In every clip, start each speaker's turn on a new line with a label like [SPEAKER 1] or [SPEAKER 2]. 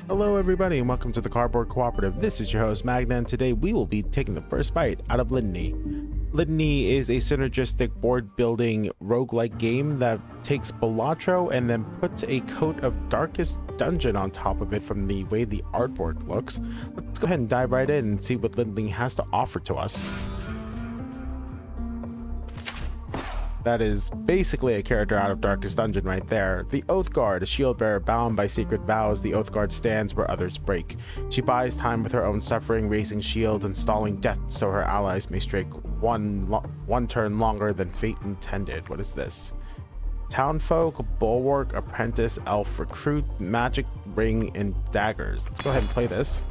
[SPEAKER 1] Hello everybody and welcome to the Cardboard Cooperative. This is your host Magna, and today we will be taking the first bite out of Litany. Litany is a synergistic board building roguelike game that takes Balatro and then puts a coat of Darkest Dungeon on top of it from the way the artwork looks. Let's go ahead and dive right in and see what Litany has to offer to us. That is basically a character out of Darkest Dungeon right there. The Oath Guard, a shield bearer bound by secret vows. The Oath Guard stands where others break. She buys time with her own suffering, raising shields and stalling death so her allies may strike one turn longer than fate intended. What is this? Townfolk, Bulwark, Apprentice, Elf, Recruit, Magic, Ring, and Daggers. Let's go ahead and play this.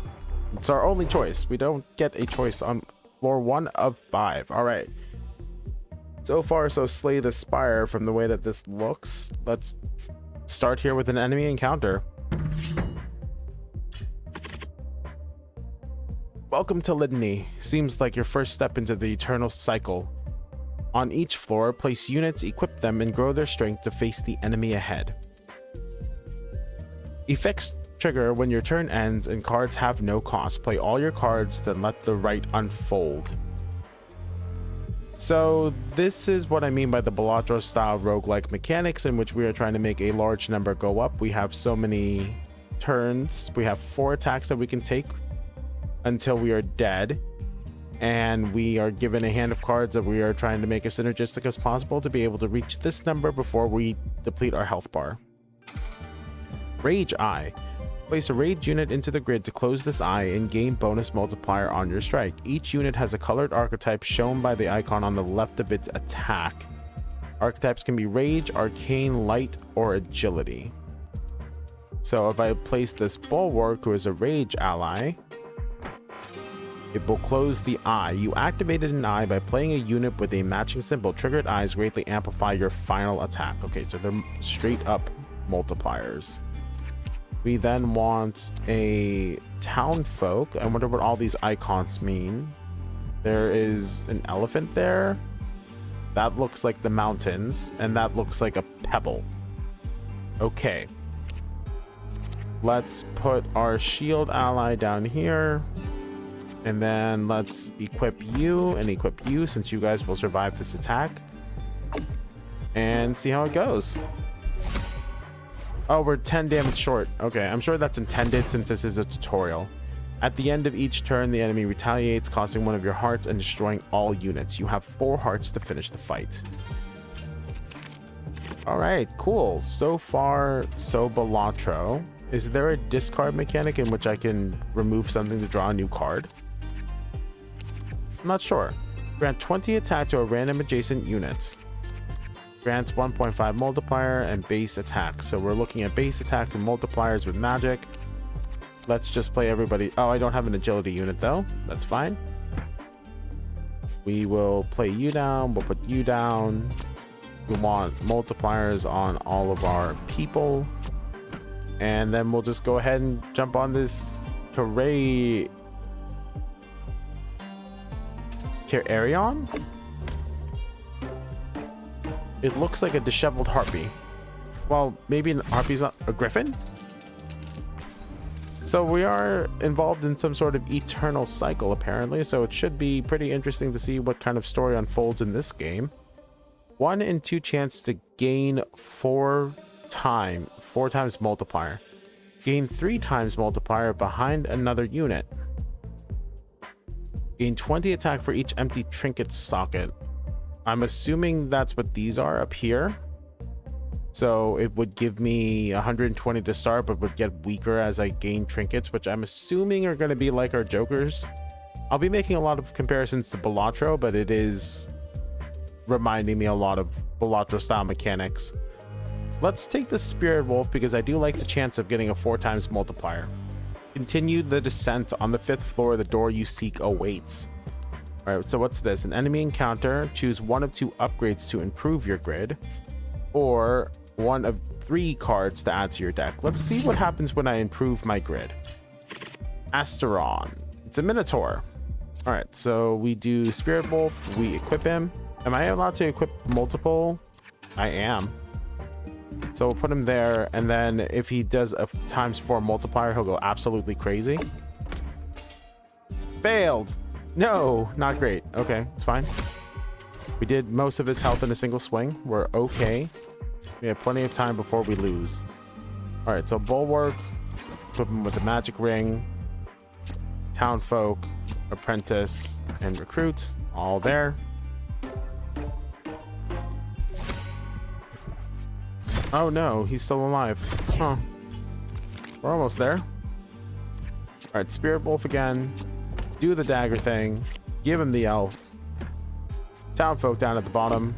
[SPEAKER 1] It's our only choice. We don't get a choice on floor 1 of 5. All right. So far, so slay the spire from the way that this looks. Let's start here with an enemy encounter. Welcome to Litany. Seems like your first step into the eternal cycle. On each floor, place units, equip them, and grow their strength to face the enemy ahead. Effects trigger when your turn ends and cards have no cost. Play all your cards, then let the right unfold. So this is what I mean by the Balatro style roguelike mechanics, in which we are trying to make a large number go up. We have so many turns. We have 4 attacks that we can take until we are dead. And we are given a hand of cards that we are trying to make as synergistic as possible to be able to reach this number before we deplete our health bar. Rage Eye. Place a rage unit into the grid to close this eye and gain bonus multiplier on your strike. Each unit has a colored archetype shown by the icon on the left of its attack. Archetypes can be rage, arcane, light, or agility. So if I place this Bulwark, who is a rage ally, it will close the eye. You activated an eye by playing a unit with a matching symbol. Triggered eyes greatly amplify your final attack. Okay, so they're straight up multipliers. We then want a Townfolk. I wonder what all these icons mean. There is an elephant there. That looks like the mountains, and that looks like a pebble. Okay. Let's put our shield ally down here. And then let's equip you and equip you, since you guys will survive this attack. And see how it goes. Oh, we're 10 damage short. Okay, I'm sure that's intended since this is a tutorial. At the end of each turn, the enemy retaliates, costing 1 of your hearts and destroying all units. You have 4 hearts to finish the fight. All right, cool. So far, so Balatro. Is there a discard mechanic in which I can remove something to draw a new card? I'm not sure. Grant 20 attack to a random adjacent unit. Grants 1.5 multiplier and base attack. So we're looking at base attack and multipliers with magic. Let's just play everybody. Oh, I don't have an agility unit though. That's fine. We will play you down. We'll put you down. We want multipliers on all of our people. And then we'll just go ahead and jump on this Arion? It looks like a disheveled harpy. Well, maybe an harpy's not a griffin? So we are involved in some sort of eternal cycle, apparently, so it should be pretty interesting to see what kind of story unfolds in this game. 1 in 2 chance to gain 4 times multiplier. Gain 3 times multiplier behind another unit. Gain 20 attack for each empty trinket socket. I'm assuming that's what these are up here. So it would give me 120 to start, but would get weaker as I gain trinkets, which I'm assuming are going to be like our jokers. I'll be making a lot of comparisons to Balatro, but it is reminding me a lot of Balatro style mechanics. Let's take the Spirit Wolf because I do like the chance of getting a 4 times multiplier. Continue the descent. On the 5th floor, the door you seek awaits. All right, so what's this? An enemy encounter. Choose 1 of 2 upgrades to improve your grid, or 1 of 3 cards to add to your deck. Let's see what happens when I improve my grid. Asteron. It's a Minotaur. All right, so we do Spirit Wolf. We equip him. Am I allowed to equip multiple? I am. So we'll put him there, and then if he does a ×4 multiplier, he'll go absolutely crazy. Failed. No, not great. Okay, it's fine. We did most of his health in a single swing. We're okay. We have plenty of time before we lose. All right, so Bulwark, equip him with the magic ring, Townfolk, Apprentice, and Recruit, all there. Oh no, he's still alive. Huh. We're almost there. All right, Spirit Wolf again. Do the dagger thing. Give him the elf. Townfolk down at the bottom.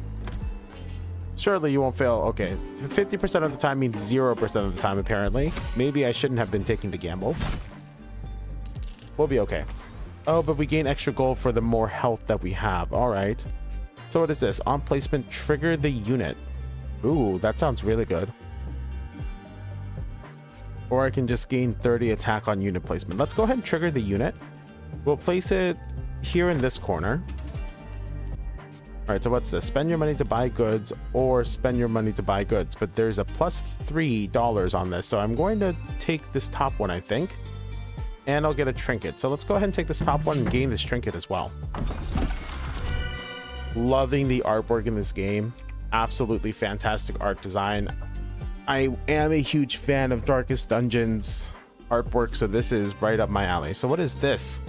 [SPEAKER 1] Surely you won't fail. Okay, 50% of the time means 0% of the time, apparently. Maybe I shouldn't have been taking the gamble. We'll be okay. Oh, but we gain extra gold for the more health that we have. All right. So what is this? On placement, trigger the unit. Ooh, that sounds really good. Or I can just gain 30 attack on unit placement. Let's go ahead and trigger the unit. We'll place it here in this corner. All right, so what's this? Spend your money to buy goods or spend your money to buy goods. But there's a plus $3 on this. So I'm going to take this top one, I think. And I'll get a trinket. So let's go ahead and take this top one and gain this trinket as well. Loving the artwork in this game. Absolutely fantastic art design. I am a huge fan of Darkest Dungeons artwork, so this is right up my alley. So what is this?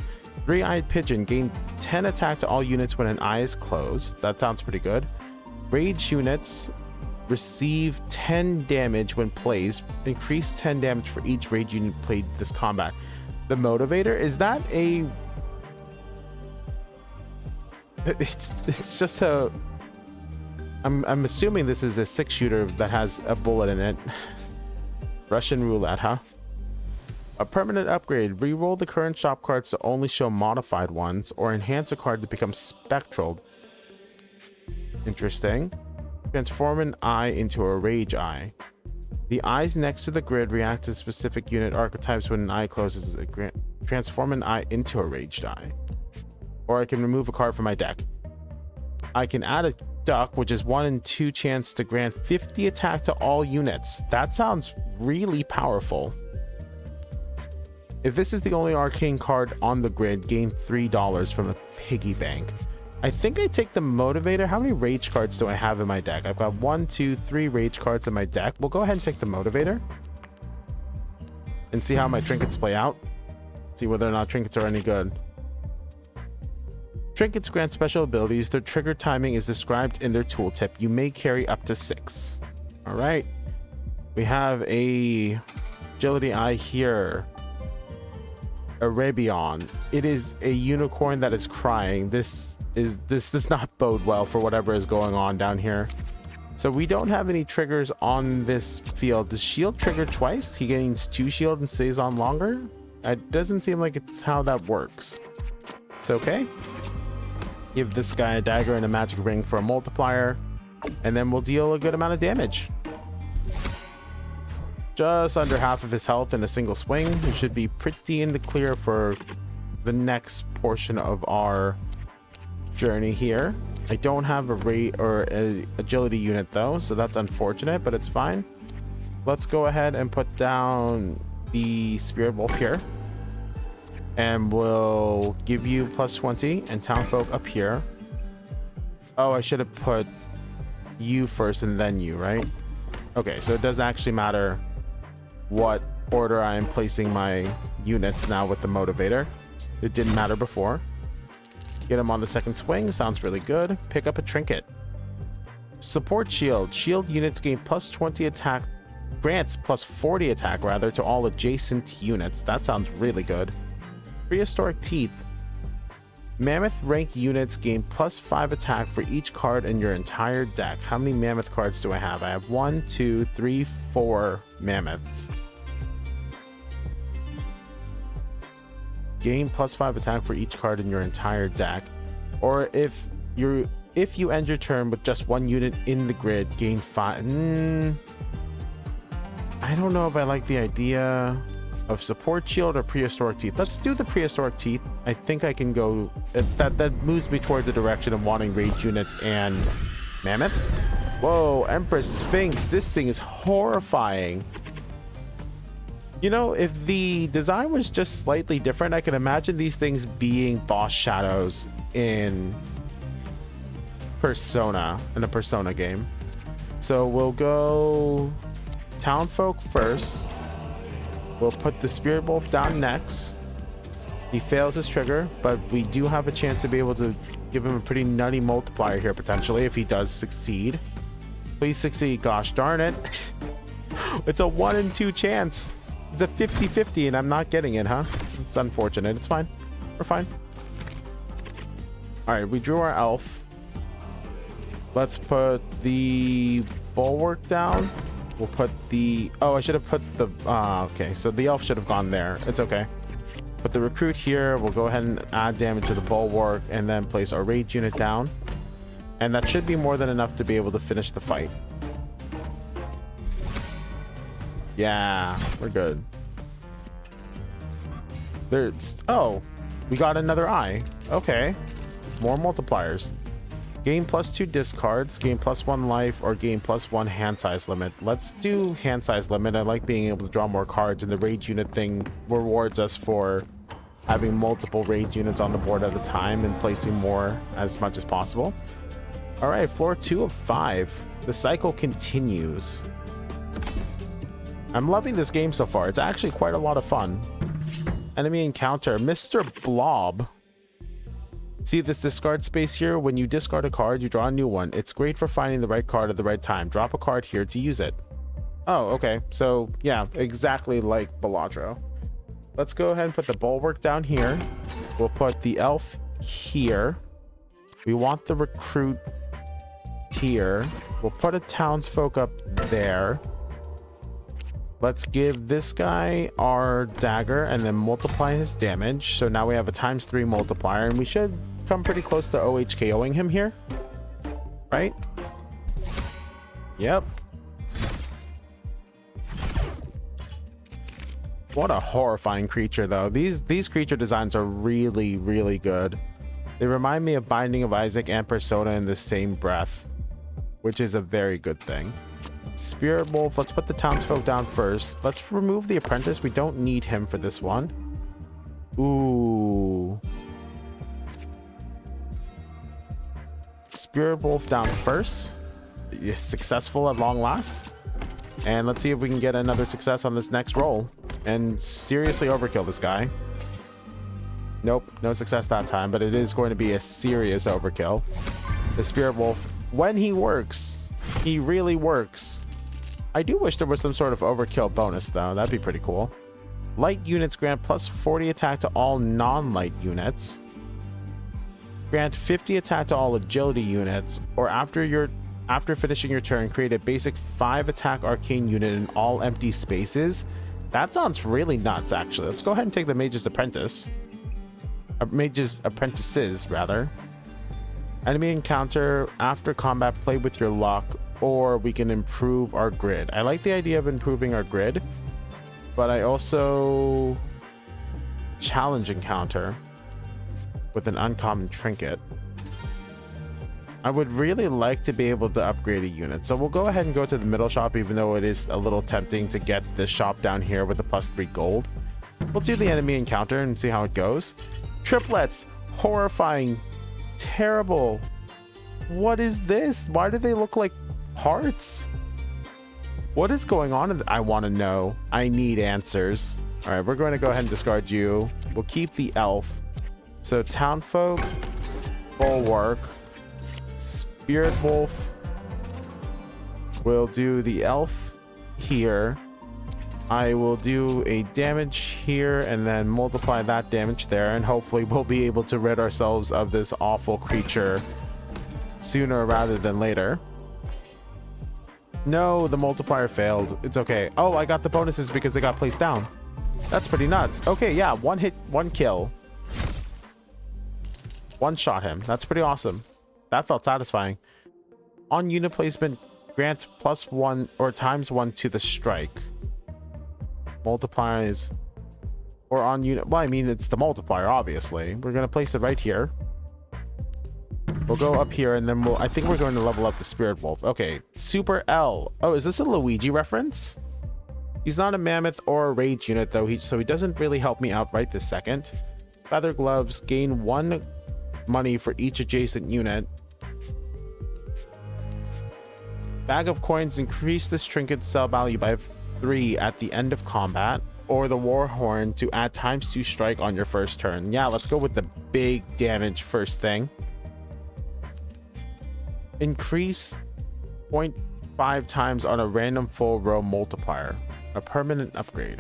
[SPEAKER 1] Three-eyed pigeon. Gain 10 attack to all units when an eye is closed. That sounds pretty good. Rage units receive 10 damage when placed. Increase 10 damage for each rage unit played this combat. The motivator, is that a... It's just a... I'm assuming this is a 6-shooter that has a bullet in it. Russian roulette, huh? A permanent upgrade. Reroll the current shop cards to only show modified ones, or enhance a card to become spectral. Interesting. Transform an eye into a rage eye. The eyes next to the grid react to specific unit archetypes when an eye closes. Transform an eye into a raged eye. Or I can remove a card from my deck. I can add a duck, which is 1 in 2 chance to grant 50 attack to all units. That sounds really powerful. If this is the only arcane card on the grid, gain $3 from a piggy bank. I think I take the motivator. How many rage cards do I have in my deck? I've got 1, 2, 3 rage cards in my deck. We'll go ahead and take the motivator and see how my trinkets play out. See whether or not trinkets are any good. Trinkets grant special abilities. Their trigger timing is described in their tooltip. You may carry up to 6. All right. We have a agility eye here. Arabion. It is a unicorn that is crying. This does not bode well for whatever is going on down here. So we don't have any triggers on this field. Does shield trigger twice? He gains 2 shield and stays on longer? It doesn't seem like it's how that works. It's okay. Give this guy a dagger and a magic ring for a multiplier, and then we'll deal a good amount of damage. Just under half of his health in a single swing. He should be pretty in the clear for the next portion of our journey here. I don't have a rate or a agility unit though, so that's unfortunate, but it's fine. Let's go ahead and put down the Spirit Wolf here. And we'll give you plus 20 and Townfolk up here. Oh, I should have put you first and then you, right? Okay, so it does actually matter what order I am placing my units now with the motivator. It didn't matter before. Get him on the second swing. Sounds really good. Pick up a trinket. Support shield. Shield units gain plus 20 attack. Grants plus 40 attack, rather, to all adjacent units. That sounds really good. Prehistoric Teeth. Mammoth rank units gain plus 5 attack for each card in your entire deck. How many mammoth cards do I have? I have 1, 2, 3, 4 mammoths. Gain plus 5 attack for each card in your entire deck. Or if you end your turn with just 1 unit in the grid, gain 5. I don't know if I like the idea of support shield or prehistoric teeth. Let's do the prehistoric teeth. I think I can go. That moves me towards the direction of wanting rage units and mammoths. Whoa, Empress Sphinx. This thing is horrifying. You know, if the design was just slightly different, I can imagine these things being boss shadows in Persona, in a Persona game. So we'll go Townfolk first. We'll put the Spirit Wolf down next. He fails his trigger, but we do have a chance to be able to give him a pretty nutty multiplier here, potentially, if he does succeed. Please succeed. Gosh darn it. It's a 1 in 2 chance. It's a 50-50, and I'm not getting it, huh? It's unfortunate. It's fine. We're fine. All right, we drew our elf. Let's put the bulwark down. We'll put the... Oh, I should have put the... okay, so the elf should have gone there. It's okay. Put the recruit here. We'll go ahead and add damage to the bulwark and then place our rage unit down. And that should be more than enough to be able to finish the fight. Yeah, we're good. There's... Oh, we got another eye. Okay. More multipliers. Gain +2 discards, gain +1 life, or gain +1 hand size limit. Let's do hand size limit. I like being able to draw more cards, and the rage unit thing rewards us for having multiple rage units on the board at a time and placing more as much as possible. All right, floor 2 of 5. The cycle continues. I'm loving this game so far. It's actually quite a lot of fun. Enemy encounter, Mr. Blob. See this discard space here? When you discard a card, you draw a new one. It's great for finding the right card at the right time. Drop a card here to use it. Oh, okay. So, yeah, exactly like Balatro. Let's go ahead and put the bulwark down here. We'll put the elf here. We want the recruit here. We'll put a townsfolk up there. Let's give this guy our dagger and then multiply his damage. So now we have a ×3 multiplier, and we should come pretty close to OHKOing him here. Right? Yep. What a horrifying creature, though. These creature designs are really, really good. They remind me of Binding of Isaac and Persona in the same breath, which is a very good thing. Spirit Wolf, let's put the townsfolk down first. Let's remove the apprentice. We don't need him for this one. Ooh. Spirit Wolf down first. Is successful at long last. And let's see if we can get another success on this next roll. And seriously overkill this guy. Nope, no success that time, but it is going to be a serious overkill. The Spirit Wolf, when he works, he really works. I do wish there was some sort of overkill bonus, though. That'd be pretty cool. Light units grant +40 attack to all non-light units. Grant 50 attack to all agility units, or after finishing your turn, create a basic 5 attack arcane unit in all empty spaces. That sounds really nuts, actually. Let's go ahead and take the Mage's Apprentice. Mage's Apprentices, rather. Enemy encounter, after combat, play with your luck, or we can improve our grid. I like the idea of improving our grid, but I also challenge encounter with an uncommon trinket. I would really like to be able to upgrade a unit, so we'll go ahead and go to the middle shop, even though it is a little tempting to get the shop down here with the +3 gold. We'll do the enemy encounter and see how it goes. Triplets, horrifying, terrible. What is this? Why do they look like hearts? What is going on? I want to know. I need answers. All right, we're going to go ahead and discard you. We'll keep the elf. So townfolk, bulwark, Spirit Wolf. We'll do the elf here. I will do a damage here and then multiply that damage there, and hopefully we'll be able to rid ourselves of this awful creature sooner rather than later. No, the multiplier failed. It's okay. Oh, I got the bonuses because they got placed down. That's pretty nuts. Okay, yeah, 1 hit, 1 kill. 1 shot him. That's pretty awesome. That felt satisfying. On unit placement, grant +1 or ×1 to the strike. Multiplies, or on unit. Well, I mean, it's the multiplier, obviously. We're going to place it right here. We'll go up here and then I think we're going to level up the Spirit Wolf. Okay, Super L. Oh, is this a Luigi reference? He's not a mammoth or a rage unit though, so he doesn't really help me out right this second. Feather gloves, gain 1 money for each adjacent unit. Bag of coins, increase this trinket sell value by 3 at the end of combat. Or the war horn to add ×2 strike on your first turn. Yeah, let's go with the big damage first thing. Increase 0.5 times on a random full row multiplier. A permanent upgrade.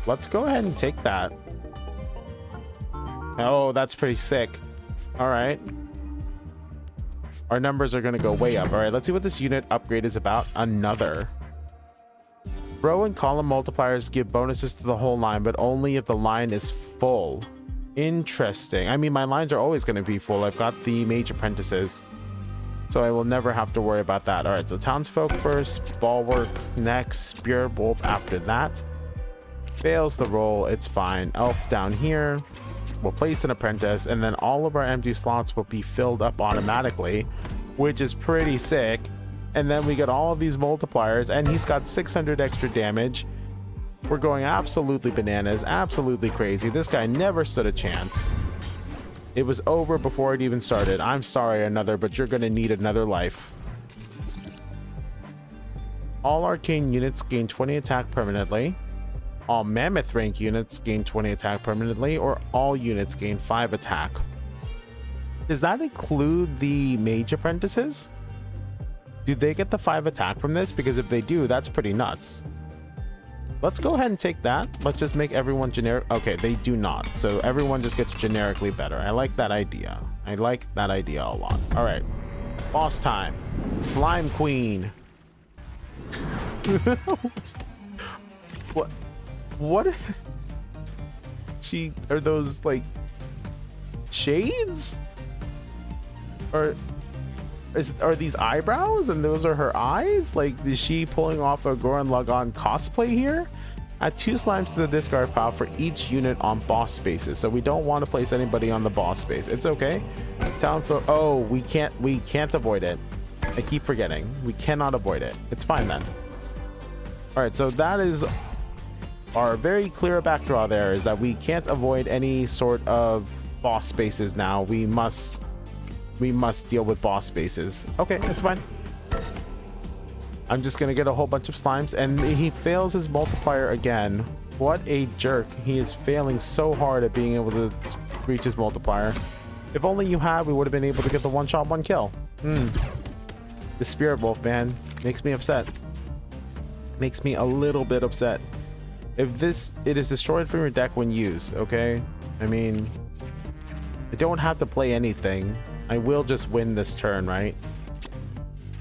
[SPEAKER 1] Let's go ahead and take that. Oh, that's pretty sick. All right. Our numbers are going to go way up. All right, let's see what this unit upgrade is about. Another. Row and column multipliers give bonuses to the whole line, but only if the line is full. Interesting. I mean, my lines are always going to be full. I've got the mage apprentices, so I will never have to worry about that. All right, so townsfolk first, bulwark next, spirit wolf after that. Fails the roll, it's fine. Elf down here. We'll place an apprentice, and then all of our empty slots will be filled up automatically, which is pretty sick. And then we get all of these multipliers, and he's got 600 extra damage. We're going absolutely bananas, absolutely crazy. This guy never stood a chance. It was over before it even started. I'm sorry, another, but you're gonna need another life. All arcane units gain 20 attack permanently. All mammoth rank units gain 20 attack permanently, or all units gain 5 attack. Does that include the mage apprentices? Do they get the 5 attack from this? Because if they do, that's pretty nuts. Let's go ahead and take that. Let's just make everyone generic. Okay, they do not. So everyone just gets generically better. I like that idea. I like that idea a lot. All right. Boss time. Slime Queen. What? Are those like shades? Are these eyebrows and those are her eyes? Like, is she pulling off a Goran Lagann cosplay here? Add 2 slimes to the discard pile for each unit on boss spaces. So we don't want to place anybody on the boss space. It's okay. Oh, we can't avoid it. I keep forgetting. We cannot avoid it. It's fine then. All right, so that is our very clear backdraw there, is that we can't avoid any sort of boss spaces now. We must deal with boss spaces. Okay, that's fine. I'm just gonna get a whole bunch of slimes, and he fails his multiplier again. What a jerk. He is failing so hard at being able to reach his multiplier. If only you had, we would have been able to get the 1-shot 1 kill. The spirit wolf, man, makes me upset. Makes me a little bit upset. It is destroyed from your deck when used. Okay, I mean, I don't have to play anything. I will just win this turn, right?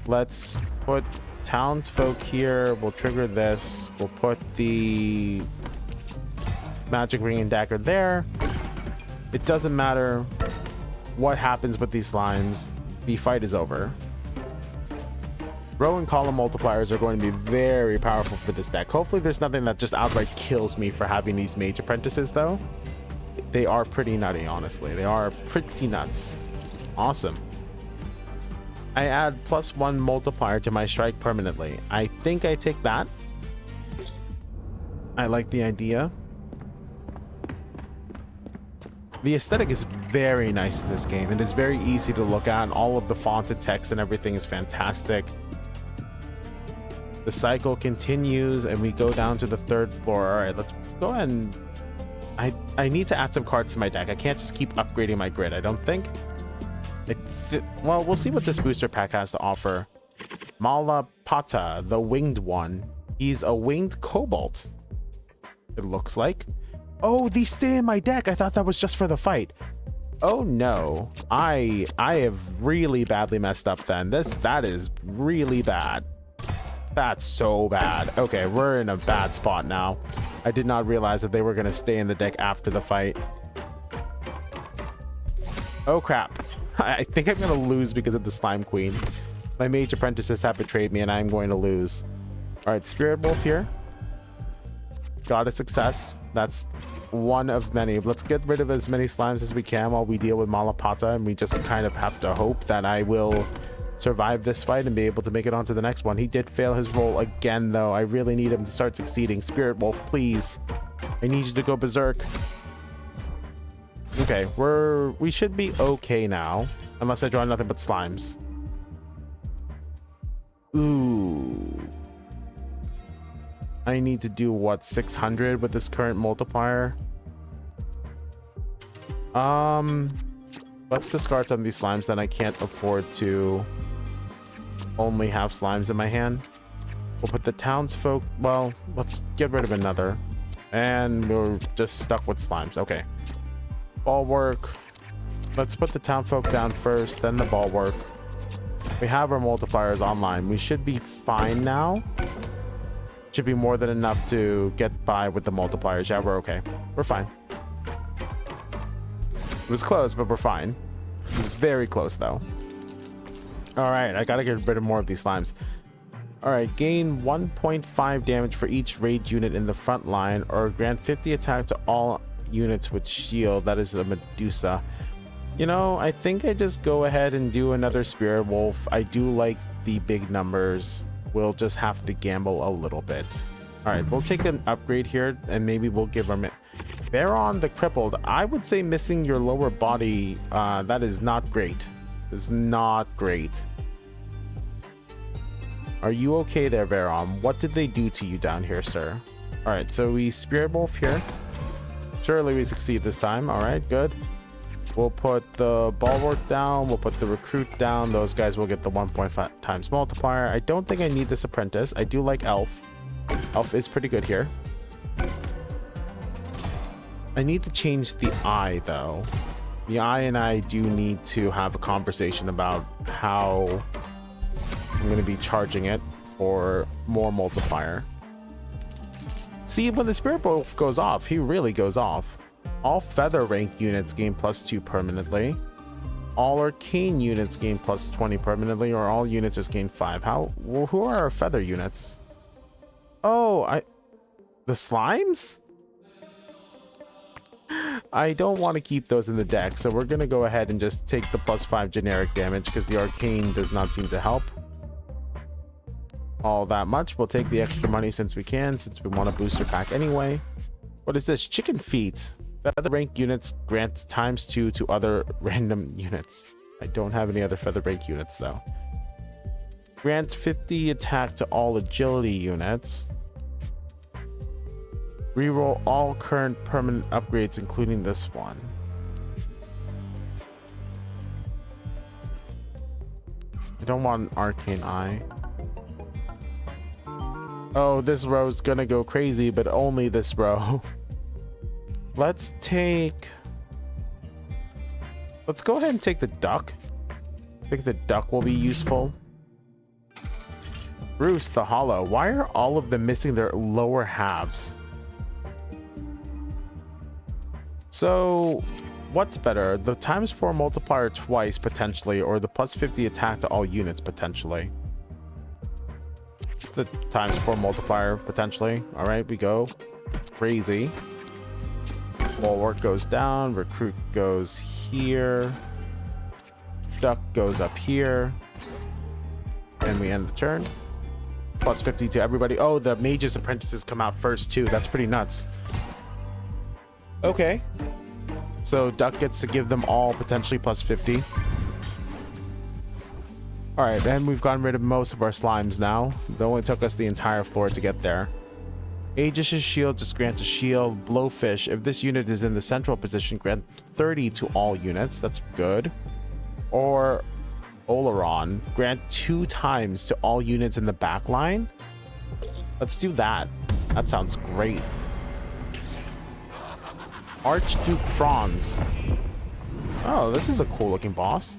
[SPEAKER 1] Let's put townsfolk here. We'll trigger this. We'll put the magic ring and dagger there. It doesn't matter what happens with these slimes. The fight is over. Row and column multipliers are going to be very powerful for this deck. Hopefully there's nothing that just outright kills me for having these mage apprentices, though. They are pretty nutty, honestly. They are pretty nuts. Awesome. I add +1 multiplier to my strike permanently. I think I take that. I like the idea. The aesthetic is very nice in this game. It is very easy to look at. All of the fonted text and everything is fantastic. The cycle continues and we go down to the 3rd floor. All right, let's go ahead and I need to add some cards to my deck. I can't just keep upgrading my grid, I don't think. Well, we'll see what this booster pack has to offer. Malapata, the winged one. He's a winged cobalt, it looks like. Oh, these stay in my deck. I thought that was just for the fight. Oh no, I have really badly messed up then. That is really bad. That's so bad. Okay, we're in a bad spot now. I did not realize that they were going to stay in the deck after the fight. Oh crap. I think I'm going to lose because of the Slime Queen. My mage apprentices have betrayed me and I'm going to lose. All right, Spirit Wolf here. Got a success. That's one of many. Let's get rid of as many slimes as we can while we deal with Malapata, and we just kind of have to hope that I will survive this fight and be able to make it on to the next one. He did fail his roll again, though. I really need him to start succeeding. Spirit Wolf, please. I need you to go berserk. Okay, we should be okay now, unless I draw nothing but slimes. Ooh. I need to do what, 600 with this current multiplier? Let's discard some of these slimes, then I can't afford to only have slimes in my hand. We'll put the townsfolk, well, let's get rid of another. And we're just stuck with slimes. Okay. Bulwark. Let's put the townfolk down first, then the bulwark. We have our multipliers online. We should be fine now. Should be more than enough to get by with the multipliers. Yeah, we're okay. We're fine. It was close, but we're fine. It was very close, though. All right, I gotta get rid of more of these slimes. All right, gain 1.5 damage for each raid unit in the front line, or grant 50 attack to all units with shield. That is a Medusa. You know, I think I just go ahead and do another Spirit Wolf. I do like the big numbers. We'll just have to gamble a little bit. All right, we'll take an upgrade here, and maybe we'll give our Baron the Crippled. I would say missing your lower body, that is not great. It's not great. Are you okay there, Baron? What did they do to you down here, sir? All right, so we Spirit Wolf here. Surely we succeed this time. All right, good. We'll put the Bulwark down. We'll put the Recruit down. Those guys will get the 1.5 times multiplier. I don't think I need this Apprentice. I do like Elf. Elf is pretty good here. I need to change the eye, though. The eye and I do need to have a conversation about how I'm going to be charging it for more multiplier. See, when the Spirit Wolf goes off, he really goes off. All feather rank units gain +2 permanently. All arcane units gain +20 permanently, or all units just gain 5. Who are our feather units? Oh, the slimes? I don't want to keep those in the deck, so we're going to go ahead and just take the +5 generic damage because the arcane does not seem to help all that much. We'll take the extra money since we can, since we want a booster pack anyway. What is this? Chicken feet. Feather rank units grant ×2 to other random units. I don't have any other feather rank units though. Grant 50 attack to all agility units. Reroll all current permanent upgrades, including this one. I don't want an arcane eye. Oh, this row's gonna go crazy, but only this row. Let's go ahead and take the duck. I think the duck will be useful. Bruce the Hollow. Why are all of them missing their lower halves? So what's better, the ×4 multiplier twice potentially, or the +50 attack to all units potentially? It's the ×4 multiplier potentially. All right, we go crazy. Bulwark goes down, Recruit goes here, Duck goes up here, and we end the turn. +50 to everybody. Oh, the Mage's Apprentices come out first too. That's pretty nuts. Okay, so Duck gets to give them all potentially +50. All right, and we've gotten rid of most of our slimes now. It only took us the entire floor to get there. Aegis' shield just grants a shield. Blowfish, if this unit is in the central position, grant 30 to all units. That's good. Or Oleron, grant 2 times to all units in the back line. Let's do that. That sounds great. Archduke Franz. Oh, this is a cool looking boss.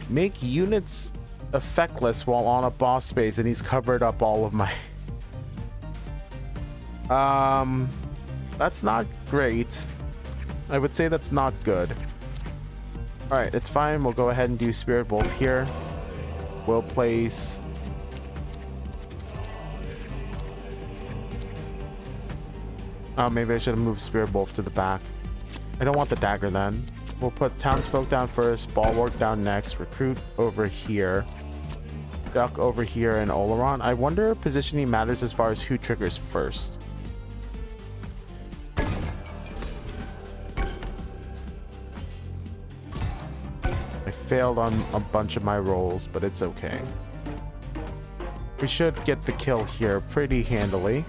[SPEAKER 1] Make units effectless while on a boss space, and he's covered up all of my... That's not great. I would say that's not good. All right, it's fine. We'll go ahead and do Spirit Wolf here. We'll place... Oh, maybe I should have moved Spirit Wolf to the back. I don't want the dagger then. We'll put Townsfolk down first, Bulwark down next, Recruit over here, Duck over here, and Oleron. I wonder if positioning matters as far as who triggers first. I failed on a bunch of my rolls, but it's okay. We should get the kill here pretty handily.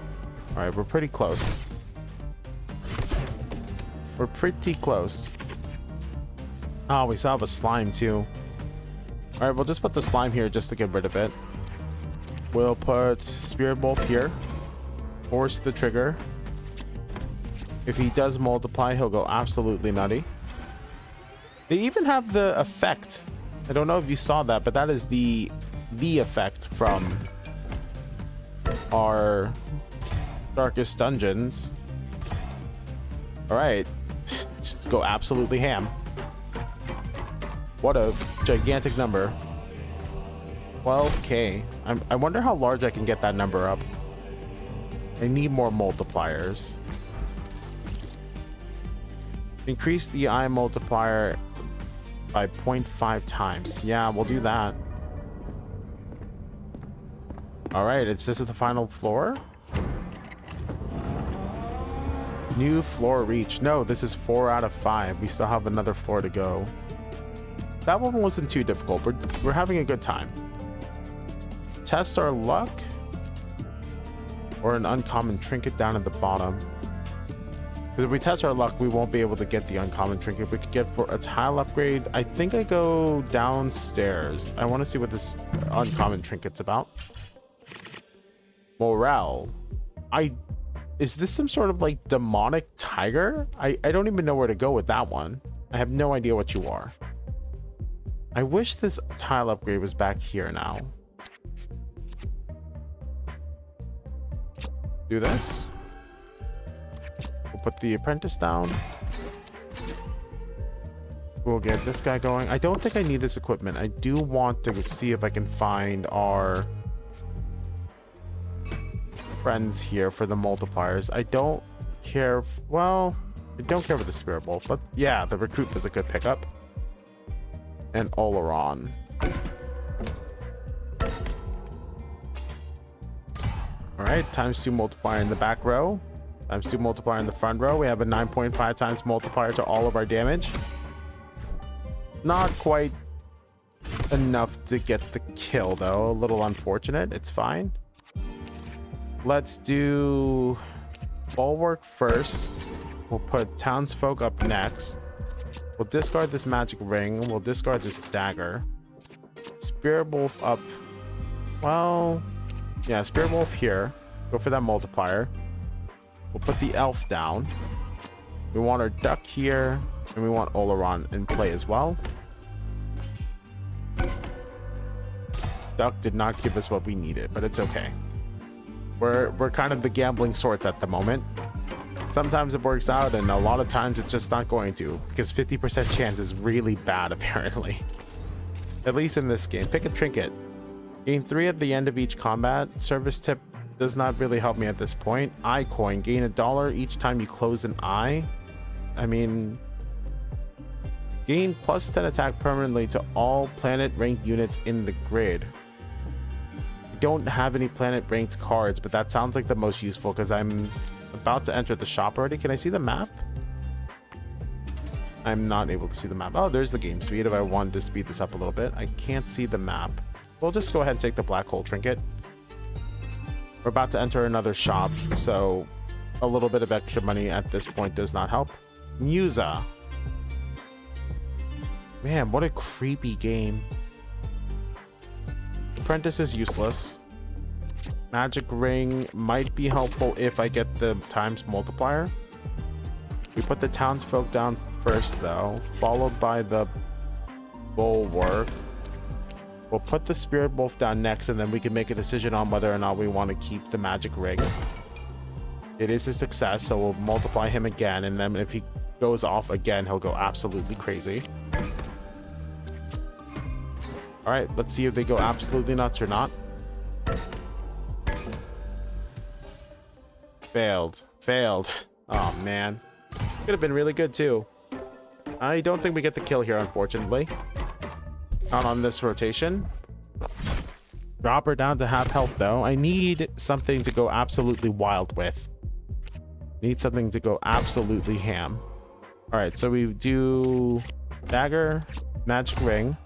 [SPEAKER 1] All right, we're pretty close. We're pretty close. Oh, we still have a slime too. All right, we'll just put the slime here just to get rid of it. We'll put Spirit Wolf here. Force the trigger. If he does multiply, he'll go absolutely nutty. They even have the effect. I don't know if you saw that, but that is the effect from our Darkest Dungeons. All right, just go absolutely ham. What a gigantic number. 12K. I wonder how large I can get that number up. I need more multipliers. Increase the eye multiplier by 0.5 times. Yeah, we'll do that. All right, it's just at the final floor. New floor reach. No, this is 4 out of 5. We still have another floor to go. That one wasn't too difficult. We're having a good time. Test our luck. Or an uncommon trinket down at the bottom. Because if we test our luck, we won't be able to get the uncommon trinket. We could get for a tile upgrade. I think I go downstairs. I want to see what this uncommon trinket's about. Morale. Is this some sort of like demonic tiger? I don't even know where to go with that one. I have no idea what you are. I wish this tile upgrade was back here now. Do this. We'll put the apprentice down. We'll get this guy going. I don't think I need this equipment. I do want to see if I can find our friends here for the multipliers. I don't care. Well, I don't care for the Spirit Wolf, but yeah, the Recruit was a good pickup. And Oleron. All right, ×2 multiplier in the back row, ×2 multiplier in the front row. We have a 9.5 times multiplier to all of our damage. Not quite enough to get the kill though. A little unfortunate. It's fine. Let's do Bulwark first. We'll put Townsfolk up next. We'll discard this magic ring. We'll discard this dagger. Spirit Wolf up. Well, yeah, Spirit Wolf here. Go for that multiplier. We'll put the elf down. We want our duck here. And we want Oleron in play as well. Duck did not give us what we needed, but it's okay. We're kind of the gambling sorts at the moment. Sometimes it works out, and a lot of times it's just not going to, because 50% chance is really bad, apparently. At least in this game. Pick a trinket. Gain 3 at the end of each combat. Service tip does not really help me at this point. Eye coin. Gain $1 each time you close an eye. I mean, gain +10 attack permanently to all planet ranked units in the grid. I don't have any planet ranked cards, but that sounds like the most useful because I'm about to enter the shop already. Can I see the map? I'm not able to see the map. Oh, there's the game speed if I wanted to speed this up a little bit. I can't see the map. We'll just go ahead and take the black hole trinket. We're about to enter another shop, so a little bit of extra money at this point does not help. Musa. Man, what a creepy game. Apprentice is useless. Magic ring might be helpful if I get the times multiplier. We put the townsfolk down first though, followed by the bulwark. We'll put the Spirit Wolf down next, and then we can make a decision on whether or not we want to keep the magic ring. It is a success, so we'll multiply him again, and then if he goes off again, he'll go absolutely crazy. All right, let's see if they go absolutely nuts or not. Failed. Oh, man. Could have been really good, too. I don't think we get the kill here, unfortunately. Not on this rotation. Drop her down to half health, though. I need something to go absolutely wild with. Need something to go absolutely ham. All right, so we do dagger, magic ring,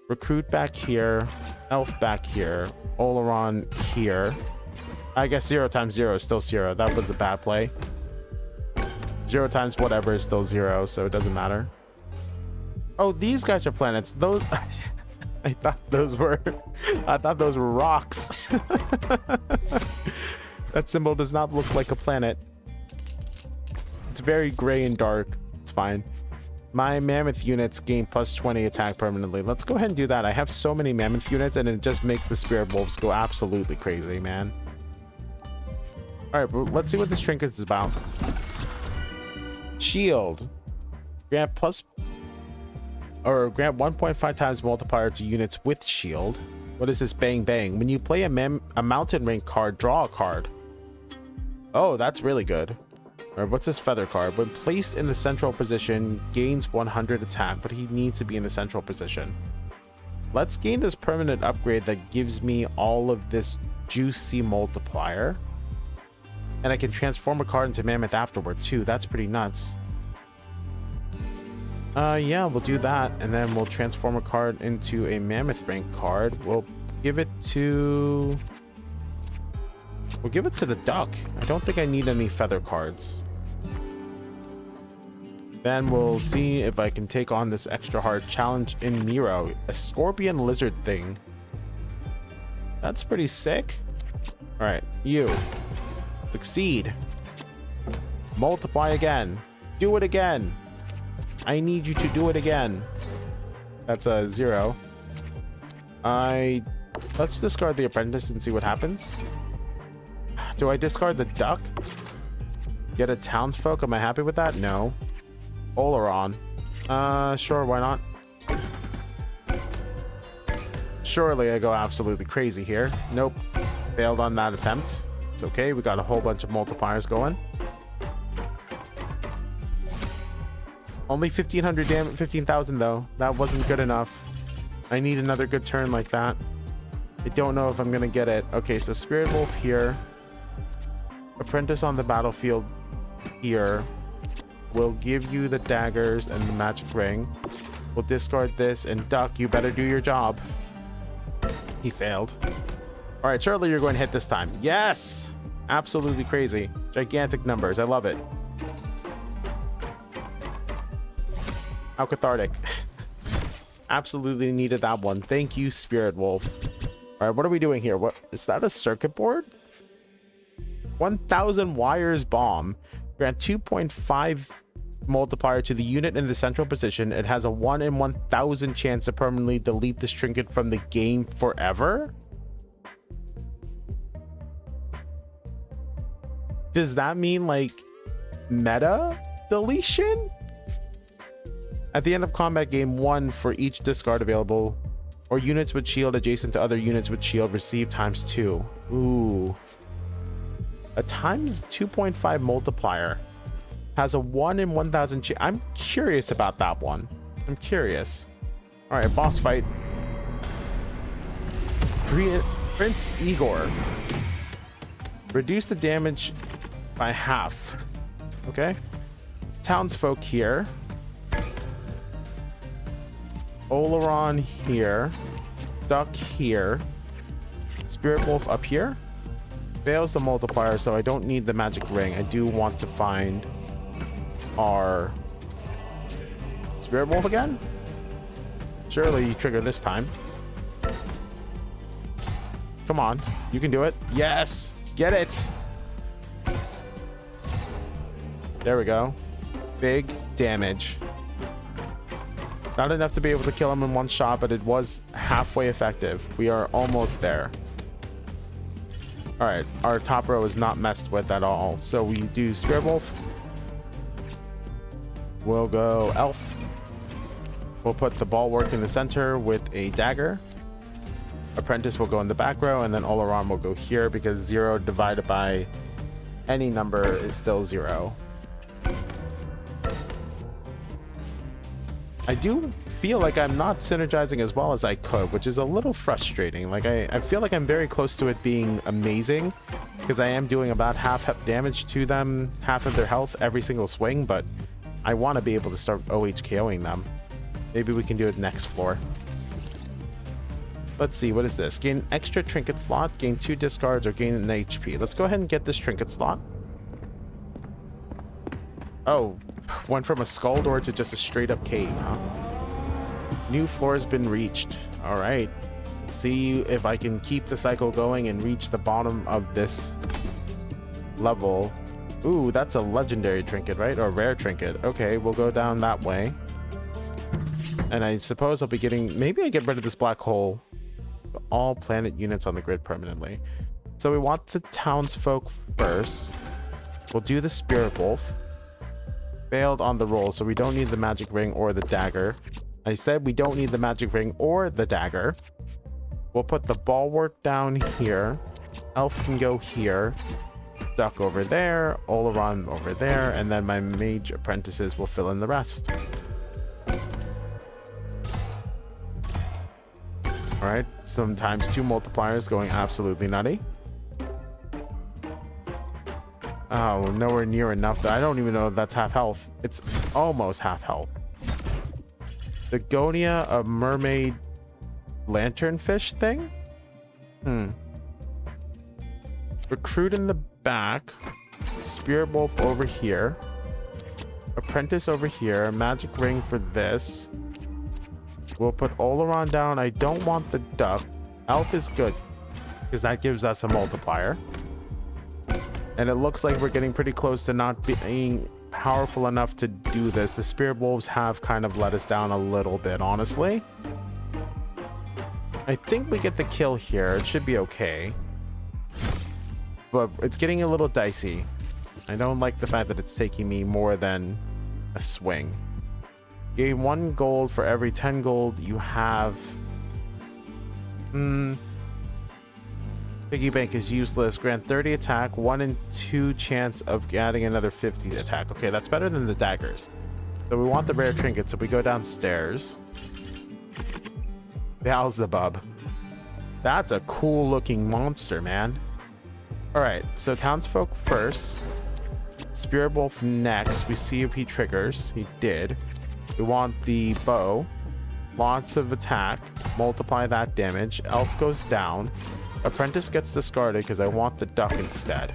[SPEAKER 1] recruit back here, elf back here, Oleron here. I guess 0 times 0 is still 0. That was a bad play. 0 times whatever is still 0, so it doesn't matter. Oh, these guys are planets. Those I thought those were rocks. That symbol does not look like a planet. It's very gray and dark. It's fine. My mammoth units gain plus 20 attack permanently. Let's go ahead and do that. I have so many mammoth units and it just makes the spirit wolves go absolutely crazy, man. All right, well, let's see what this trinket is about. Shield. Grant 1.5 times multiplier to units with shield. What is this? Bang bang. When you play a mountain rank card, draw a card. Oh, that's really good. Or what's this feather card? When placed in the central position, gains 100 attack, but he needs to be in the central position. Let's gain this permanent upgrade that gives me all of this juicy multiplier. And I can transform a card into mammoth afterward too. That's pretty nuts. Yeah, we'll do that, and then we'll transform a card into a mammoth rank card. We'll give it to the duck. I don't think I need any feather cards. Then we'll see if I can take on this extra hard challenge in Miro, a scorpion lizard thing. That's pretty sick. All right, you succeed. Multiply again. Do it again. I need you to do it again. That's a 0. Let's discard the apprentice and see what happens. Do I discard the duck? Get a townsfolk? Am I happy with that? No. Oleron. Sure, why not? Surely I go absolutely crazy here. Nope. Failed on that attempt. It's okay. We got a whole bunch of multipliers going. Only 1,500 damage, 15,000 though. That wasn't good enough. I need another good turn like that. I don't know if I'm gonna get it. Okay, so Spirit Wolf here. Apprentice on the battlefield here. We'll give you the daggers and the magic ring. We'll discard this, and Duck, you better do your job. He failed. All right, surely you're going to hit this time. Yes! Absolutely crazy. Gigantic numbers. I love it. How cathartic. Absolutely needed that one. Thank you, Spirit Wolf. All right, what are we doing here? What is that? A circuit board? 1,000 wires bomb. Grant 2.5 multiplier to the unit in the central position. It has a 1 in 1,000 chance to permanently delete this trinket from the game forever. Does that mean like meta deletion? At the end of combat, game 1 for each discard available, or units with shield adjacent to other units with shield receive ×2. Ooh. A times 2.5 multiplier has a 1 in 1,000 chance. I'm curious about that one. I'm curious. All right, boss fight. Prince Igor. Reduce the damage by half. Okay. Townsfolk here. Oleron here. Duck here. Spirit Wolf up here. Fails the multiplier, so I don't need the magic ring. I do want to find our Spirit Wolf again. Surely you trigger this time. Come on, you can do it. Yes, get it. There we go. Big damage. Not enough to be able to kill him in one shot, but it was halfway effective. We are almost there. All right, our top row is not messed with at all. So we do Spirit Wolf. We'll go Elf. We'll put the bulwark in the center with a dagger. Apprentice will go in the back row, and then Oleron will go here because 0 divided by any number is still 0. I do feel like I'm not synergizing as well as I could, which is a little frustrating. Like I feel like I'm very close to it being amazing, because I am doing about half damage to them, half of their health every single swing, but I want to be able to start OHKOing them. Maybe we can do it next floor. Let's see, what is this? Gain extra trinket slot, gain 2 discards, or gain an HP. Let's go ahead and get this trinket slot. Oh, went from a skull door to just a straight up cave, huh? New floor has been reached. All right. Let's see if I can keep the cycle going and reach the bottom of this level. Ooh, that's a legendary trinket, right? Or rare trinket. Okay, we'll go down that way. And I suppose I'll be getting... Maybe I get rid of this black hole. All planet units on the grid permanently. So we want the townsfolk first. We'll do the spirit wolf. Failed on the roll, so we don't need the magic ring or the dagger. I said we don't need the magic ring or the dagger. We'll put the bulwark down here. Elf can go here. Duck over there. Oleron over there. And then my mage apprentices will fill in the rest. Alright, sometimes 2 multipliers going absolutely nutty. Oh, nowhere near enough. I don't even know if that's half health. It's almost half health. Begonia, a mermaid lanternfish thing? Recruit in the back. Spirit wolf over here. Apprentice over here. Magic ring for this. We'll put Oleron down. I don't want the duck. Elf is good, because that gives us a multiplier. And it looks like we're getting pretty close to not being powerful enough to do this. The spirit wolves have kind of let us down a little bit, honestly. I think we get the kill here. It should be okay. But it's getting a little dicey. I don't like the fact that it's taking me more than a swing. Gain 1 gold for every 10 gold you have. Piggy bank is useless. Grant 30 attack, 1 in 2 chance of adding another 50 attack. Okay, that's better than the daggers. So we want the rare trinket, so we go downstairs. Beelzebub. That's a cool looking monster, man. Alright, so townsfolk first. Spirit wolf next. We see if he triggers. He did. We want the bow. Lots of attack. Multiply that damage. Elf goes down. Apprentice gets discarded because I want the duck instead.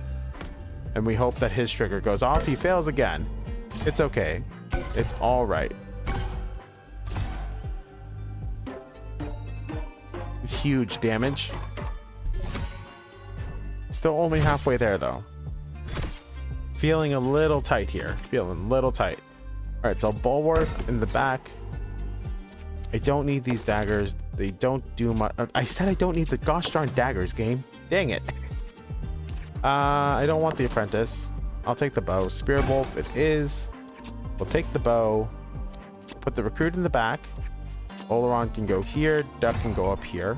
[SPEAKER 1] And we hope that his trigger goes off. He fails again. It's okay. It's all right. Huge damage. Still only halfway there, though. Feeling a little tight here. Feeling a little tight. All right, so bulwark in the back. I don't need these daggers. They don't do much. I said I don't need the gosh darn daggers, game. Dang it. I don't want the apprentice. I'll take the bow. Spirit wolf it is. We'll take the bow. Put the recruit in the back. Oleron can go here. Duck can go up here.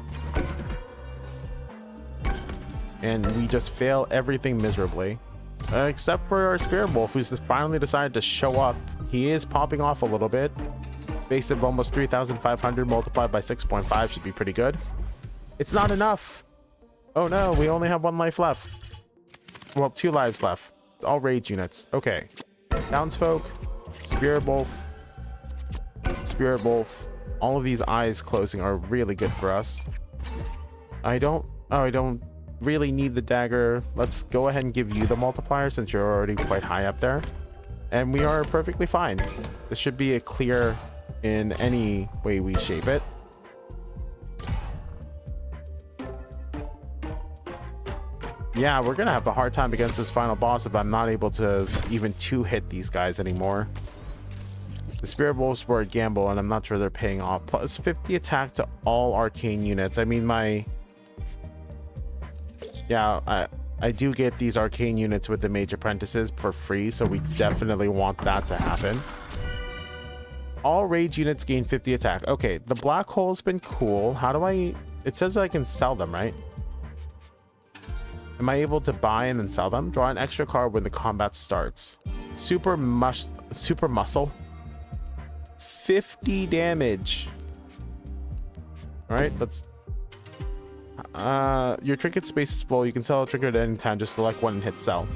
[SPEAKER 1] And we just fail everything miserably. Except for our spirit wolf, who's just finally decided to show up. He is popping off a little bit. Base of almost 3,500 multiplied by 6.5 should be pretty good. It's not enough. Oh no, we only have 1 life left. Well, 2 lives left. It's all rage units. Okay. Townsfolk, Spirit Wolf, Spirit Wolf. All of these eyes closing are really good for us. I don't really need the dagger. Let's go ahead and give you the multiplier since you're already quite high up there. And we are perfectly fine. This should be a clear in any way we shape it. Yeah, we're gonna have a hard time against this final boss if I'm not able to even 2-hit these guys anymore. The Spirit Wolves were a gamble, and I'm not sure they're paying off. Plus 50 attack to all arcane units. I mean, I do get these arcane units with the mage apprentices for free, so we definitely want that to happen. All rage units gain 50 attack. Okay, the black hole's been cool. How do I... It says I can sell them, right? Am I able to buy and then sell them? Draw an extra card when the combat starts. Super muscle. 50 damage. All right, let's. Your trinket space is full. You can sell a trinket at any time. Just select one and hit sell.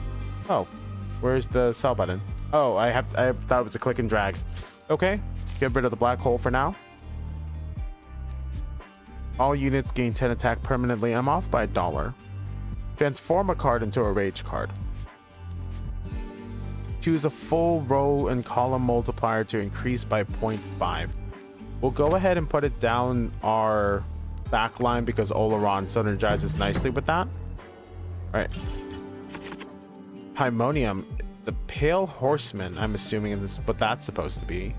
[SPEAKER 1] Oh, where's the sell button? Oh, I thought it was a click and drag. Okay, get rid of the black hole for now. All units gain 10 attack permanently. I'm off by $1. Transform a card into a rage card. Choose a full row and column multiplier to increase by 0.5. We'll go ahead and put it down our back line because Oleron synergizes nicely with that. All right. Paimonium, the Pale Horseman, I'm assuming this is what that's supposed to be.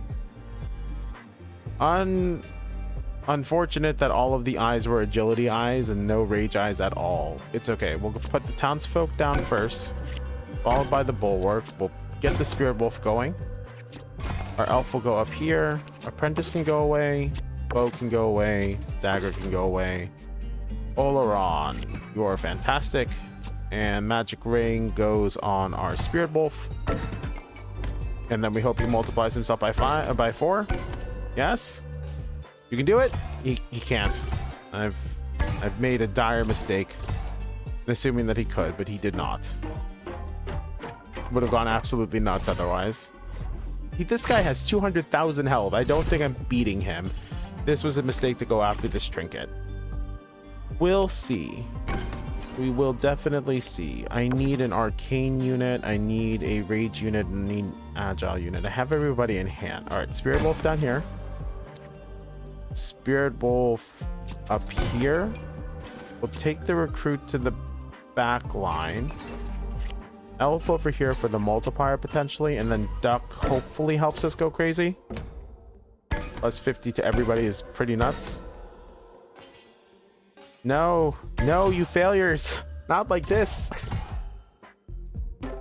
[SPEAKER 1] Unfortunate that all of the eyes were agility eyes and no rage eyes at all. It's okay. We'll put the townsfolk down first, followed by the bulwark. We'll get the spirit wolf going. Our elf will go up here. Apprentice can go away. Bow can go away. Dagger can go away. Oleron, you are fantastic. And magic ring goes on our spirit wolf. And then we hope he multiplies himself by 4. Yes. You can do it? He can't. I've made a dire mistake. Assuming that he could, but he did not. Would have gone absolutely nuts otherwise. This guy has 200,000 health. I don't think I'm beating him. This was a mistake to go after this trinket. We'll see. We will definitely see. I need an arcane unit. I need a rage unit. I need an agile unit. I have everybody in hand. All right, spirit wolf down here. Spirit wolf up here. We'll take the recruit to the back line. Elf over here for the multiplier potentially, and then duck hopefully helps us go crazy. Plus 50 to everybody is pretty nuts. No, you failures. Not like this.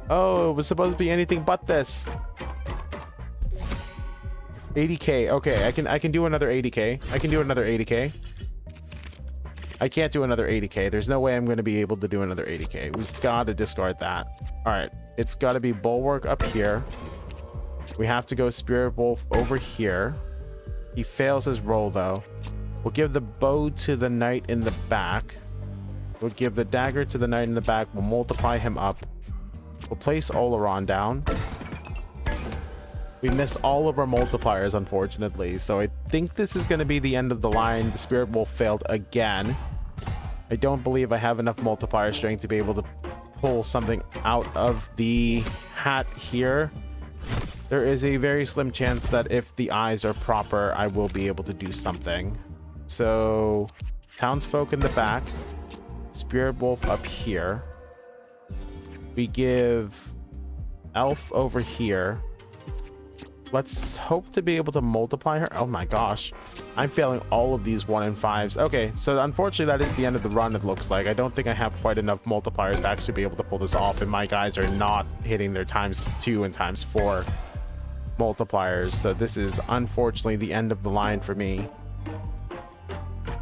[SPEAKER 1] Oh, it was supposed to be anything but this. 80k. Okay, I can do another 80k. I can do another 80k. I can't do another 80k. There's no way I'm going to be able to do another 80k. We've got to discard that. All right, it's got to be bulwark up here. We have to go spirit wolf over here. He fails his roll though. We'll give the bow to the knight in the back. We'll give the dagger to the knight in the back. We'll multiply him up. We'll place Oleron down. We miss all of our multipliers, unfortunately. So I think this is going to be the end of the line. The Spirit Wolf failed again. I don't believe I have enough multiplier strength to be able to pull something out of the hat here. There is a very slim chance that if the eyes are proper, I will be able to do something. So, townsfolk in the back. Spirit Wolf up here. We give Elf over here. Let's hope to be able to multiply her. Oh my gosh. I'm failing all of these 1 and 5s. Okay, so unfortunately that is the end of the run, it looks like. I don't think I have quite enough multipliers to actually be able to pull this off, and my guys are not hitting their ×2 and ×4 multipliers. So this is unfortunately the end of the line for me.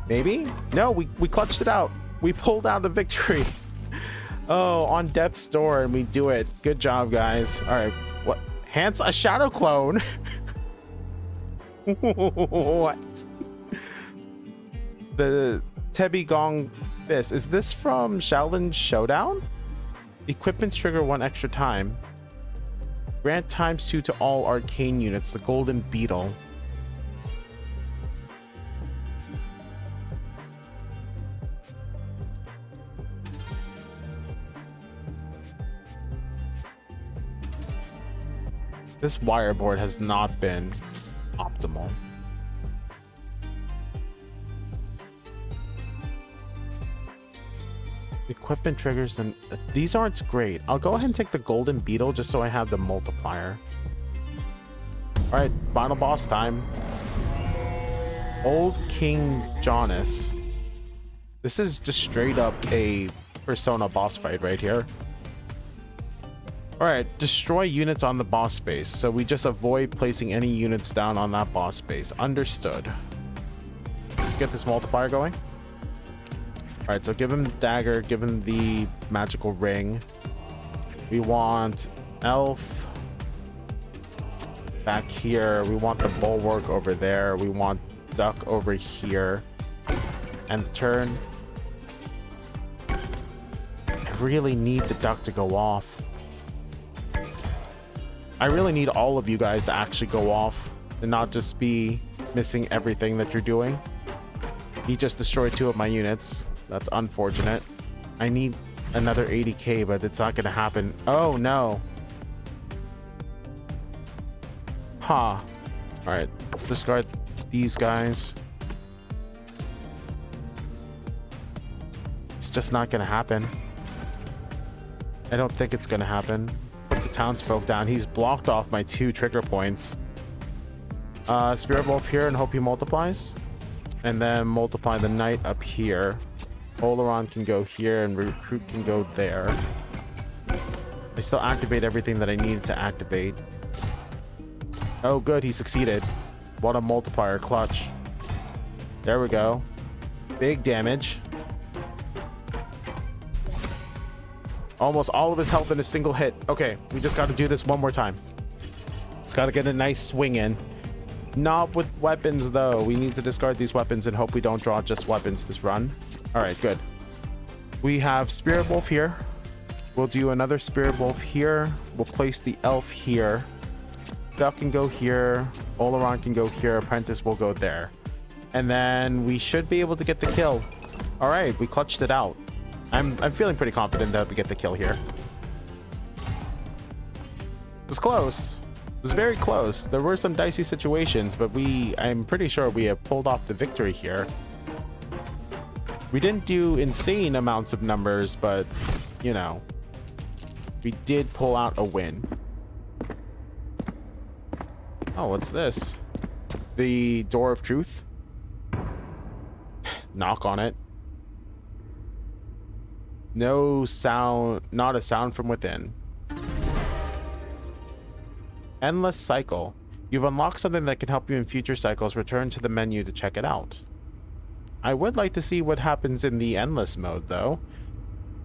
[SPEAKER 1] Maybe? No, we clutched it out. We pulled out the victory. Oh, on death's door, and we do it. Good job, guys. All right, what? Hence a shadow clone. What? The Tebi Gong Fist. Is this from Shaolin Showdown? Equipments trigger 1 extra time. Grant ×2 to all arcane units. The Golden Beetle. This wire board has not been optimal. Equipment triggers, and these aren't great. I'll go ahead and take the Golden Beetle just so I have the multiplier. All right, final boss time. Old King Jonas. This is just straight up a Persona boss fight right here. All right, destroy units on the boss space. So we just avoid placing any units down on that boss space. Understood. Let's get this multiplier going. All right, so give him the dagger, give him the magical ring. We want elf back here. We want the bulwark over there. We want duck over here. And turn. I really need the duck to go off. I really need all of you guys to actually go off and not just be missing everything that you're doing. He just destroyed 2 of my units. That's unfortunate. I need another 80k, but it's not gonna happen. Oh no. Huh. All right, discard these guys. It's just not gonna happen. I don't think it's gonna happen. Put the townsfolk down. He's blocked off my 2 trigger points. Spirit Wolf here and hope he multiplies. And then multiply the knight up here. Oleron can go here and recruit can go there. I still activate everything that I needed to activate. Oh good, he succeeded. What a multiplier clutch. There we go. Big damage. Almost all of his health in a single hit. Okay, we just got to do this one more time. It's got to get a nice swing in. Not with weapons though. We need to discard these weapons and hope we don't draw just weapons this run. All right, good. We have Spirit Wolf here. We'll do another Spirit Wolf here. We'll place the elf here. Duck can go here. Oleron can go here. Apprentice will go there. And then we should be able to get the kill. All right, we clutched it out. I'm feeling pretty confident that we get the kill here. It was close. It was very close. There were some dicey situations, but I'm pretty sure we have pulled off the victory here. We didn't do insane amounts of numbers, but, you know, we did pull out a win. Oh, what's this? The Door of Truth? Knock on it. No sound, not a sound from within. Endless cycle. You've unlocked something that can help you in future cycles. Return to the menu to check it out. I would like to see what happens in the endless mode though.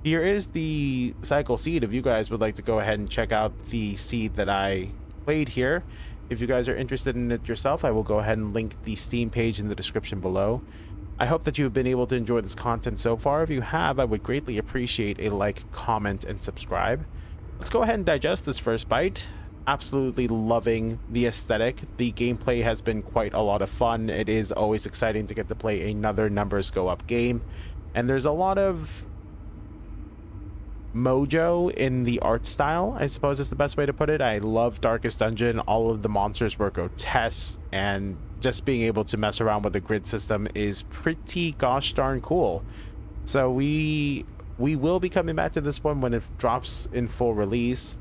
[SPEAKER 1] Here is the cycle seed if you guys would like to go ahead and check out the seed that I played here. If you guys are interested in it yourself, I will go ahead and link the Steam page in the description below. I hope that you have been able to enjoy this content so far. If you have, I would greatly appreciate a like, comment, and subscribe. Let's go ahead and digest this first bite. Absolutely loving the aesthetic. The gameplay has been quite a lot of fun. It is always exciting to get to play another numbers go up game. And there's a lot of mojo in the art style, I suppose is the best way to put it. I love Darkest Dungeon. All of the monsters were grotesque, and just being able to mess around with the grid system is pretty gosh darn cool. So we will be coming back to this one when it drops in full release.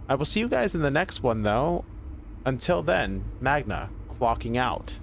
[SPEAKER 1] I will see you guys in the next one though. Until then, Magna clocking out.